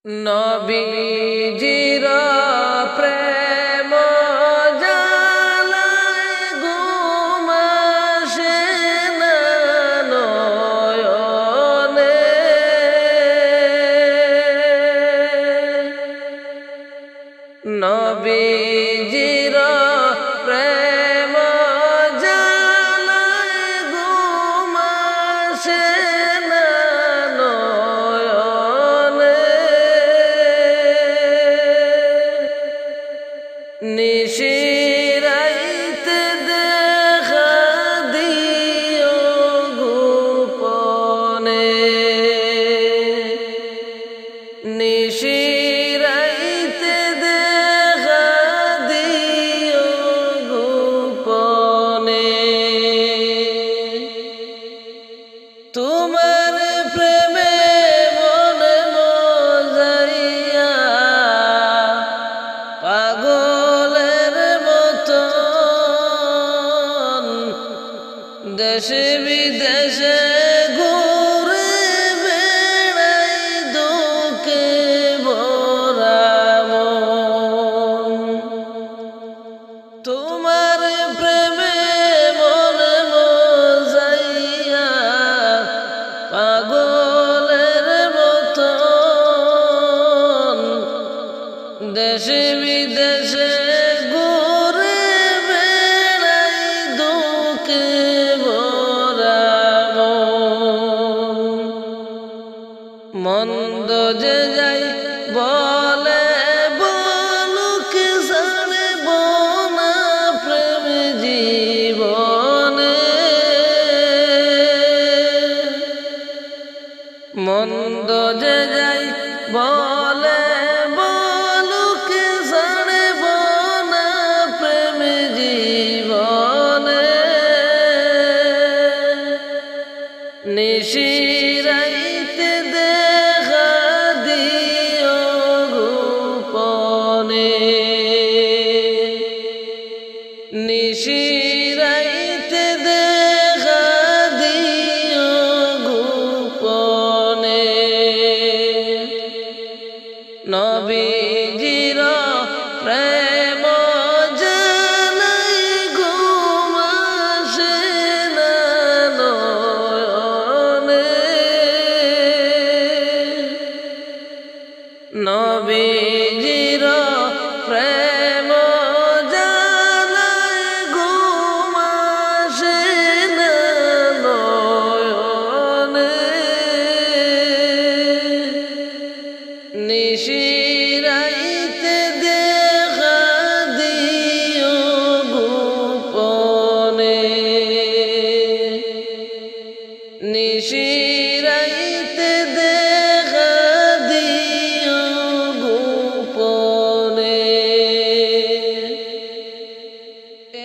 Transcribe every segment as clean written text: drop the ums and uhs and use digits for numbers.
নবীজির প্রেম জালায় ঘুম আসে না নয়নে। নবীজির প্রেম জালায় ঘুম আসে না নিশিরাইতে দেখা দিও গোপনে। নিশিরাইতে দেখা দিও গোপনে। তোমার প্রেমে মনে মজাইয়া পাগলের মতন দেশে বিদেশে ঘুরে বেড়াই দুঃখে ভরা মন। তোমার প্রেমে মনে মজাইয়া পাগলের মতন দেশে বিদেশে ঘুরে বেড়াই দুঃখে ভরা মন। মন্দ যে যাই বলে বলুক ছাড়ব না প্রেম জীবনে। মন্দ যে যাই বলে বলুক ছাড়ব না প্রেম জীবনে। নিশিরাইতে দেখা দিও গোপনে। নিশিরাইতে দেখা দিও গোপনে। নবীজির প্রেম জালাই ঘুম আসে না নয়নে। নবীজির প্রেম জালাই ঘুম আসে না নয়নে। নিশিরাইতে দেখা দিও গোপনে। নিশিরাইতে দেখা দিও গোপনে।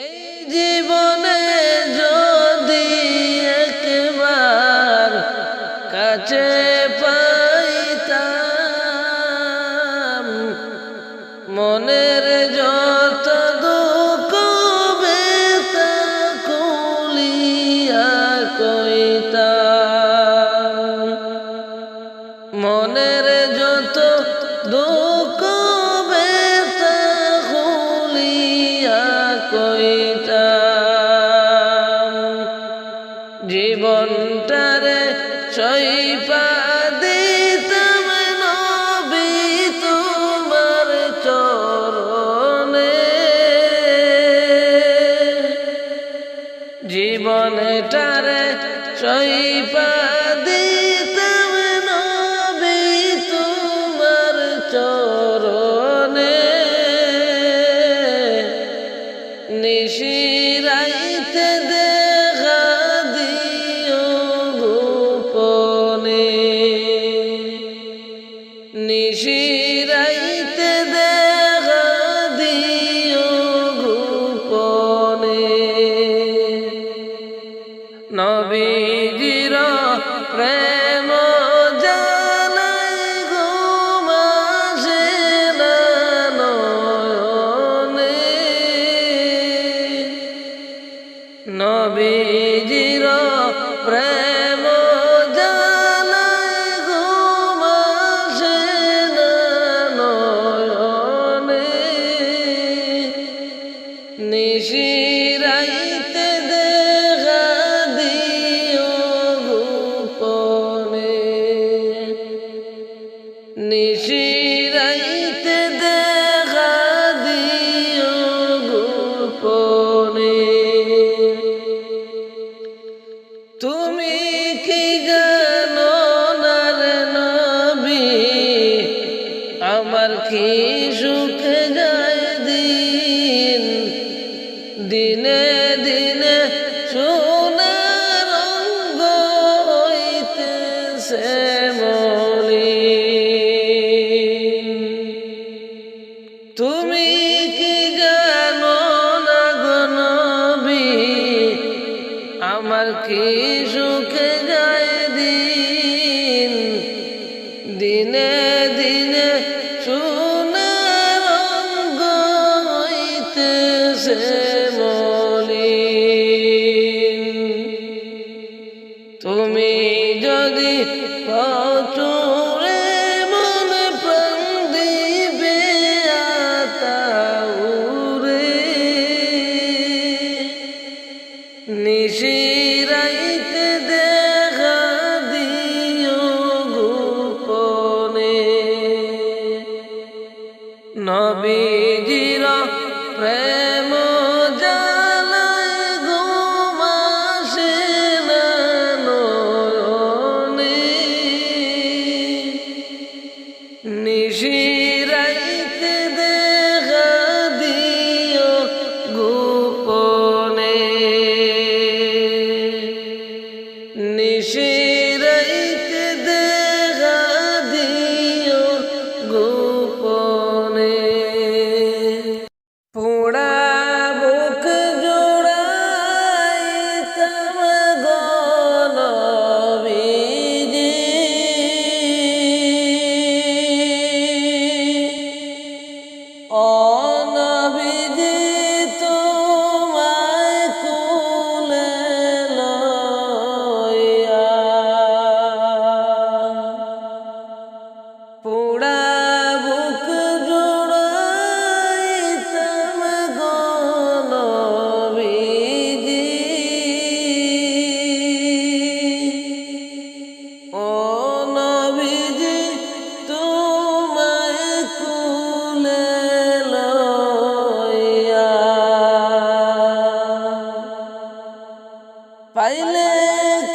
এই জীবনে যদি একবার কাছে পাইতাম মনের যত দুঃখ বেতা খুলিয়া কইতাম। মনের যত দুঃখ বেতা খুলিয়া কইতাম। জীবনটারে সইপা দিতাম নবী তোমার চরণে। জীবনটারে সইপা দিতাম নবী তোমার চরণে। নিশিরাইতে দেখা দিও গোপনে। নিশিরাইতে দেখা দিও গোপনে। নবীজির প্রেম জালাই ঘুম আসে না নয়নে। নবীজির প্রেম জালাই ঘুম আসে না নিশিরাইতে দেখা দিও গোপনে। তুমি কি জানো না রে নবী, আমার কি সুখে যায় দিন, দিনে দিনে সোনার রঙ হইতেছে মলিন। তুমি কি জানো না গো নবী, আমার কি সুখে যায় দিন, দিনে দিনে সোনার রঙ হইতেছে মলিন। তুমি যদি প্রচুরে মন প্রাণ দিবে আতাউরে, নিশিরাইতে দেখা দিও গোপনে। নবীজির প্রেম জালায় ঘুম আসে না নয়নে, নিশিরাইতে দেখা দিও গোপনে। নিশিরাইতে দেখা দিও গোপনে। পোড়া বুক জোড়াইতাম গো নবীজি, ও নবীজি তোমায় কোলে লইয়া। পোড়া বুক জোড়াইতাম গো নবীজি, ও নবীজি তোমায় কোলে লইয়া। পাইলে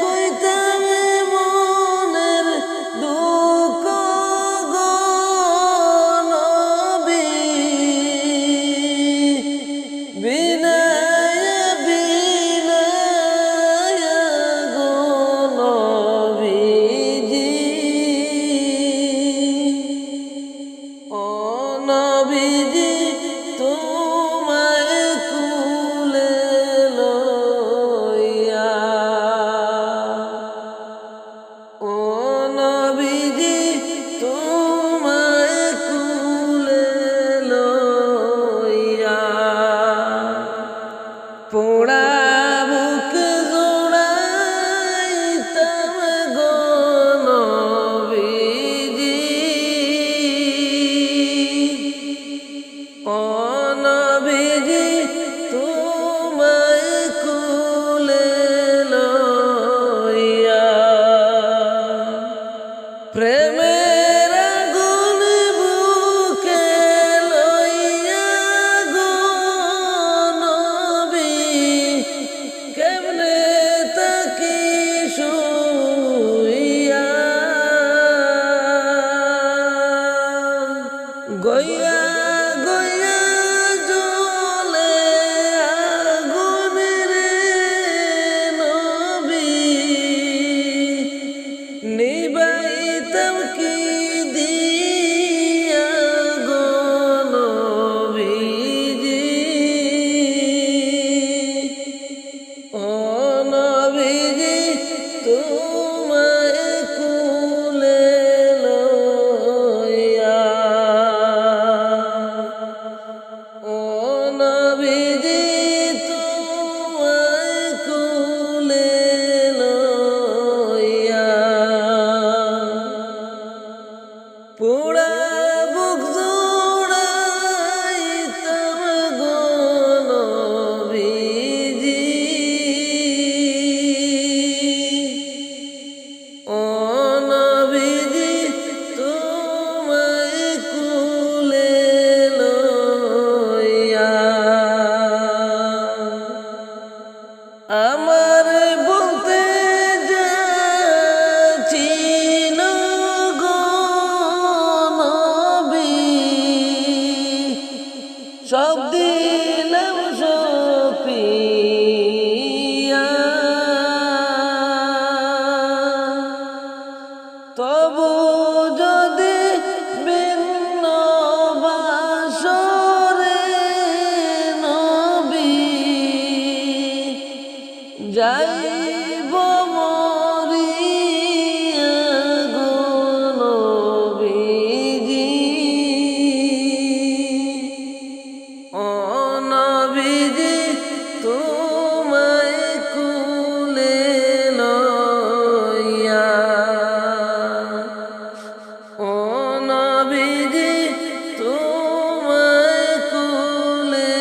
কইতাম মনের দুঃখ গো নবী, বিনায়া বিনায়া গো নবীজি, ও নবীজি তোমায় কোলে লইয়া। ও নবীজি তোমায় কোলে লইয়া। পোড়া বুক জোড়াইতাম গো নবীজি, ও নবীজি তোমায় কোলে লইয়া। প্রেমের আগুন বুকে লইয়া গো নবী, কেমনে তাকি শুইয়া। গইয়া গইয়া জ্বলে আগুন রে নবী, নিবাইতাম কি দিয়া গো নবীজি, ও নবীজি তোমায় কোলে লইয়া। সব দিলাম সপিয়া তবু যদি ভিন্ন বাসরে নবী যাইব মরিয়া গো নবীজি ও নবীজি তোমায় কুলে লইয়া ও নবীজি তোমায় কুলে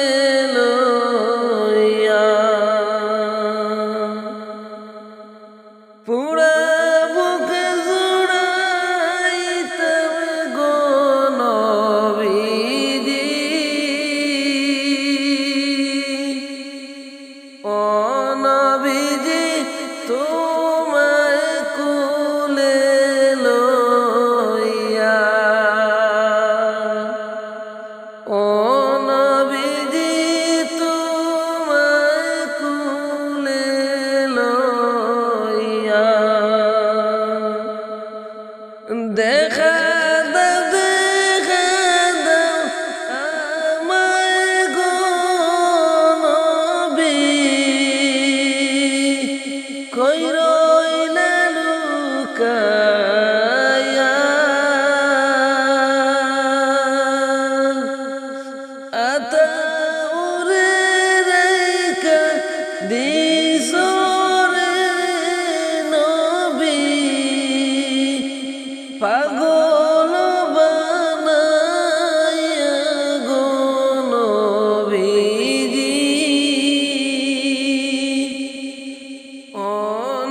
লইয়া পুরা বুকে জুড়াইতাম গো নবীজি ও নবীজি তোমায় কুলে লইয়া ও নবীজি তোমায় কুলে লইয়া দেখা দাও দেখা দাও আমায় গো নবী কই রইলা লুকায়া আতাউরে রাইকা দিসরে নবী পাগল বানায়া গো নবীজি ও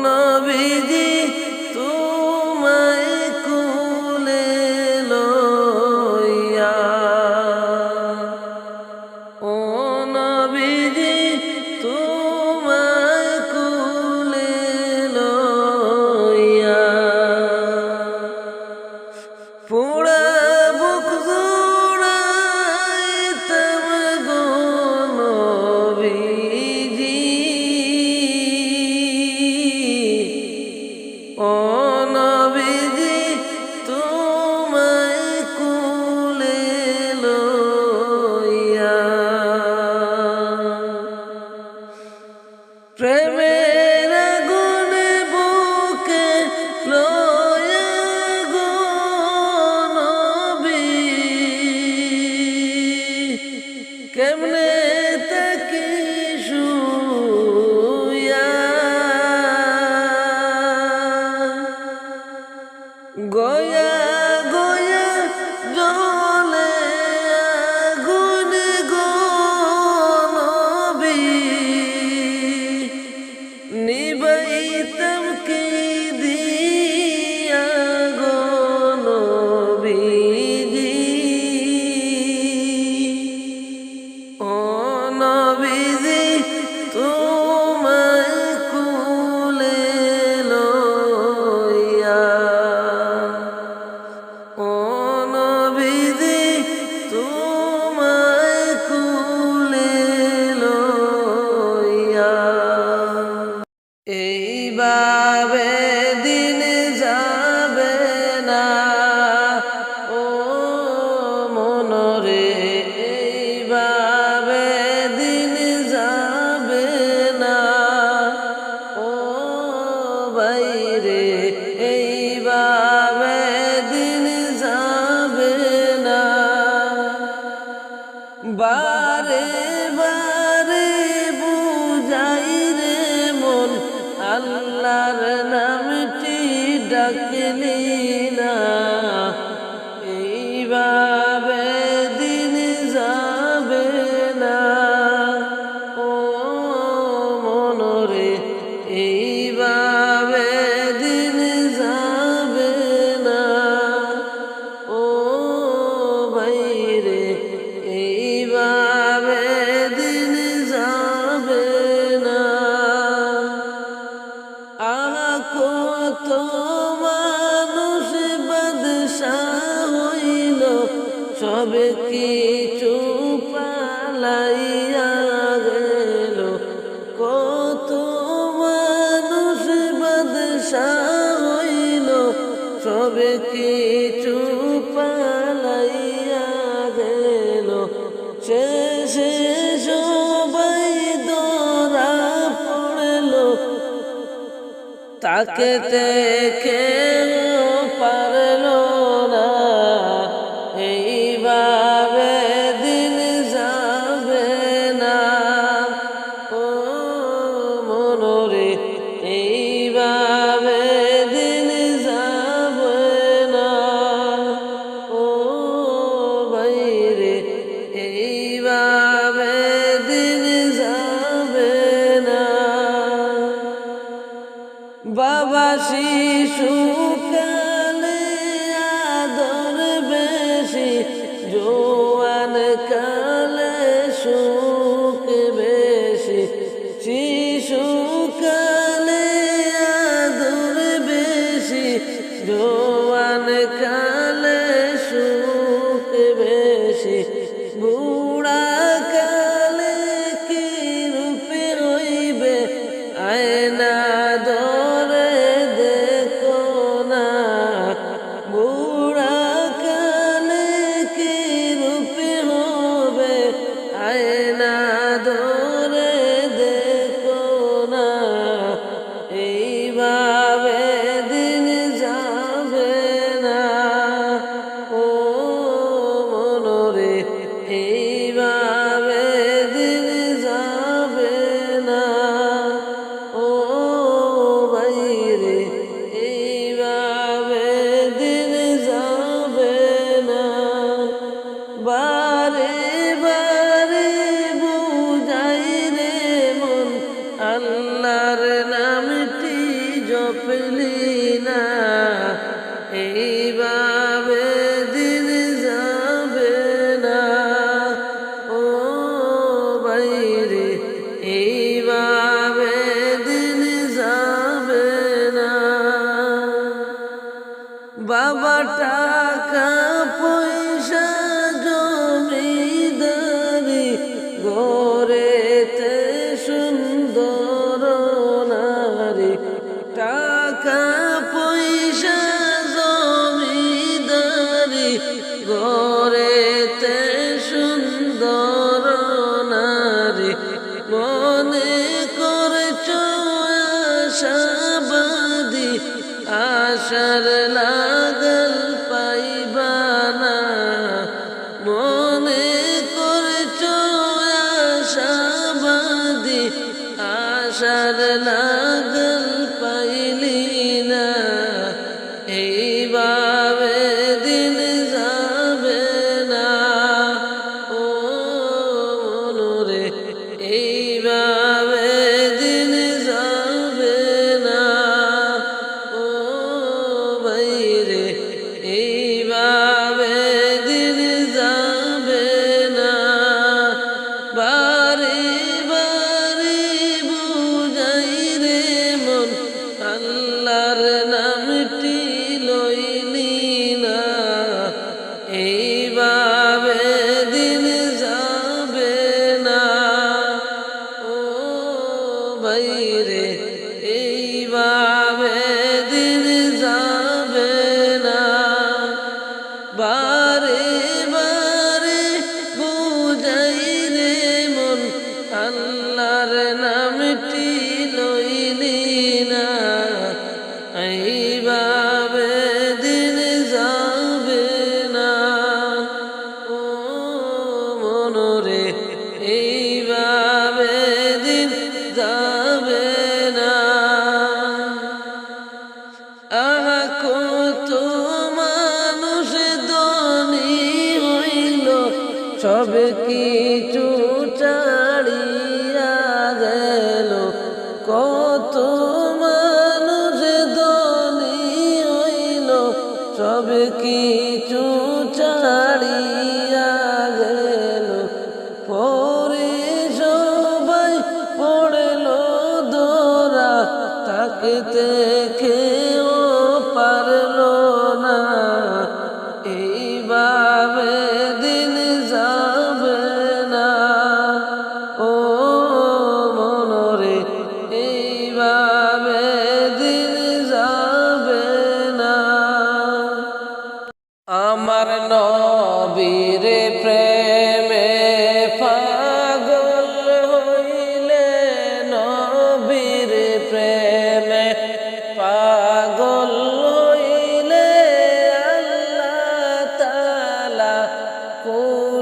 নবীজি তোমায় কুলে লইয়া ও নবীজি তোমায় কুলে লইয়া পুরা বুক জুড়াইতাম গো নবীজি ও নবীজি তোমায় কুলে লইয়া প্রেমের আগুনে বুকে লইয়া গো নবী কেমনে তাকি শুইয়া গয়া গয়া জলে আগুন গো নবী নিবাইতাম কি দিয়া গো নবীজি ও নবীজি তোমায় কুলে লইয়া ও নবীজি তোমায় কুলে লইয়া এইভাবে দিন যাবে না ও মনরে এইভাবে দিন যাবে না ও বাইরে এইভাবে দিন যাবে না বারে বারে বুঝাই রে মন আল্লাহর নামটি ডাকলি না এইভাবে দিন যাবে না ও মনরে এইভাবে দিন যাবে না ও বাইরে এইভাবে দিন যাবে না কত মানুষ বাদশা হইল সবে কিছু তাকেতে কেউ পারল না, এইভাবে দিন যাবে না। ও মনরে, এইভাবে দিন যাবে না। ও বাইরে, এইভাবে দিন যাবে না। বাবা শিশুকালে আদর বেশি, জোয়ান কালে সুখ বেশি। শিশুকালে আদর বেশি, জোয়ান কালে সুখ বেশি। বুড়া কালে কি রূপে হইবে, আয়না ধরে দেখো না। বুড়া কালে কি রূপে হবে, আয়না ধরে দেখো না। এইভাবে দিন যাবে না। ও মনরে, এইভাবে দিন যাবে না। ও বাইরে, এইভাবে দিন যাবে না। বারে বারে বুঝাই রে মন, আল্লাহর নামটি জপলি না। এইভাবে দিন যাবে না। ও বাইরে, এইভাবে দিন যাবে না। বাবা টাকা পয়সা জমিদারি, গড়েতে সুন্দর নারী। টাকা পয়সা জমিদারি, গড়েতে সুন্দর নারী। মনে করছ আশাবাদী, আশার লাগল পাইবা না। মনে করছ আশাবাদী, আশার লাগল পাইলি না। এইভাবে দিন যাবে না। ও মনরে, এইভাবে দিন যাবে না। ও বাইরে, এইভাবে দিন যাবে না। বারে বারে বুঝাই রে মন, আল্লাহর নামটি লইলি না। এইভাবে দিন যাবে না। ও বাইরে, এইভাবে দিন যাবে না। বারে বারে বুঝাই রে মন, আল্লাহর নামটি লইলি না। এইভাবে দিন যাবে না। ও মনরে, এইভাবে দিন যাবে না। আহা কত মানুষ ধনী হইল, সব কিছু ছাড়িয়া গেল। কত মানুষ ধনী হইল, সব কিছু ছাড়িয়া গেল। পরে সবাই পড়ল ধরা, থাকতে কেউ পারল না। এইভাবে দিন যাবে না। ও মনরে, এইভাবে দিন যাবে না। আমার নবীর প্রেমে পাগল হইলে, নবীর প্রেমে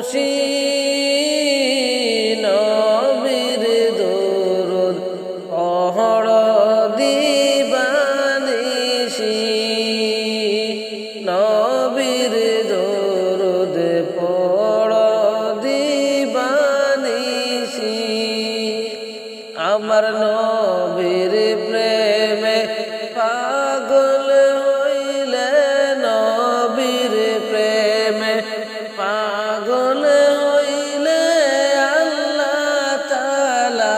খুশি নবীর দরুদ পড় দিবানিশি নবীর দরুদ পড় দিবানিশি আমার নবীর প্রেমে পাগল হইলে নবীর প্রেমে পাগল হইলে আল্লাহ তাআলা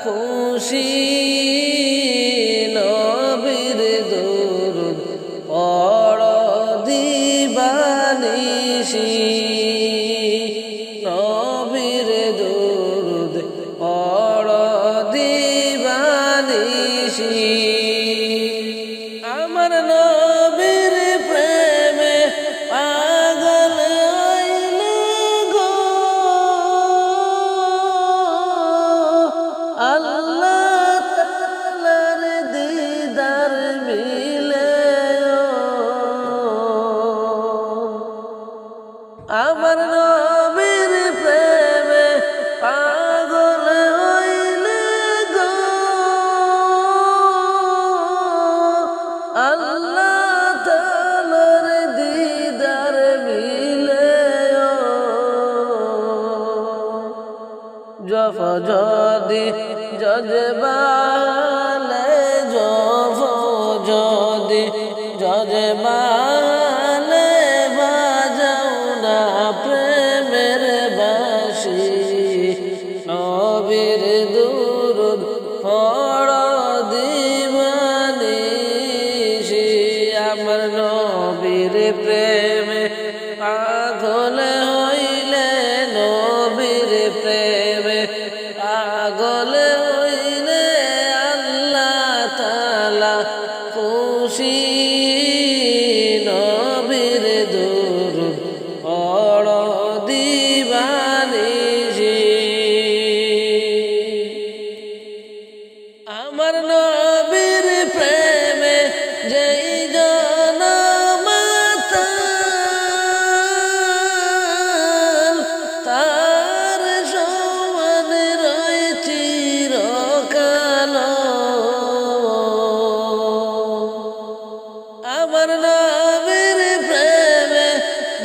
খুশি নবীর দরুদ পড় দিবানিশি নবীর দরুদ পড় দিবানিশি আমার নবীর প্রেমে পাগল হইলে গো আল্লাহ তাআলার দিদার মিলে আমার নবীর প্রেমে পাগল হইলে গো আল্লাহ তাআলার দিদার মিলে যদি জজবালে যদি জজবালে বাজাও না প্রেমের বাঁশি নবীর দরুদ পড় দিবানিশি আমার নবীর প্রেমে পাগল হইলে নবীর প্রেমে পাগল হইলে আল্লাহ তাআলা খুশি নবীর দরুদ পড় দিবানিশি আমার নবীর প্রেমে যেই জন মাতাল তার সমান রয় চিরকাল আমার নবীর প্রেমে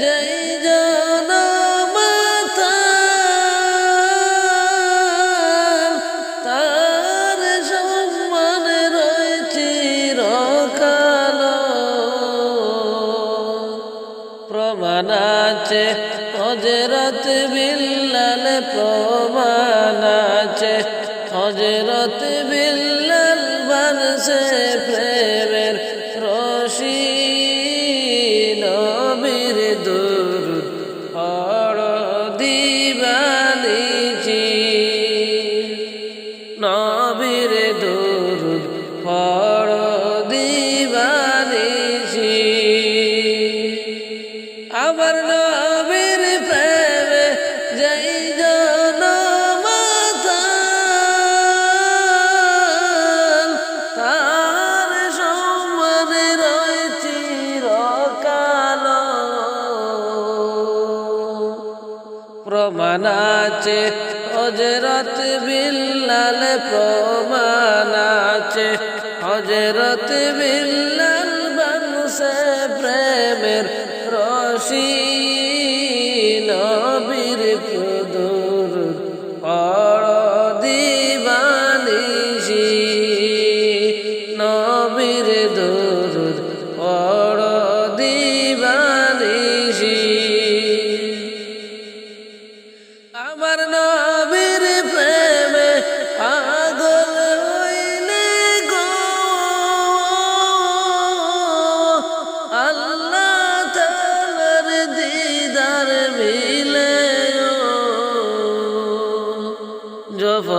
যেই জন মাতাল তার সমান রয় চিরকাল প্রমাণ আছে হযরত বিল্লাল প্রমাণ আছে হযরত বিল্লাল বানছে প্রেমের রশি নবীর দরুদ পড় দিবানিশি নবীর দরুদ পড় দিবানিশি আমার নবীর প্রেমে যেই জন মাতাল তার সমান রয় চিরকাল প্রমাণ আছে হযরত বিল্লাল প্রমাণ আছে হযরত বিল্লাল বানছে প্রেমের রশি নবীর দরুদ পড় দিবানিশি নবীর দরুদ পড় দিবানিশি আমার নবীর প্রেমে পাগল হইলে গো আল্লাহ তাআলার দিদার মিলে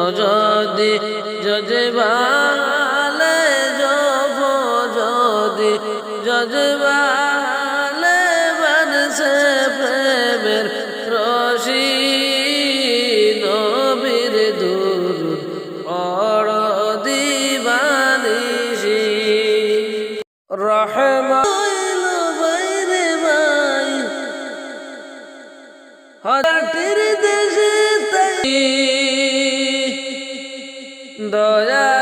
যদি জজবালে যদি জজবালে বানছে প্রেমের রশি নবীর দরুদ পড় দিবানিশি রহমান হজরটির দেশে তাই দয়া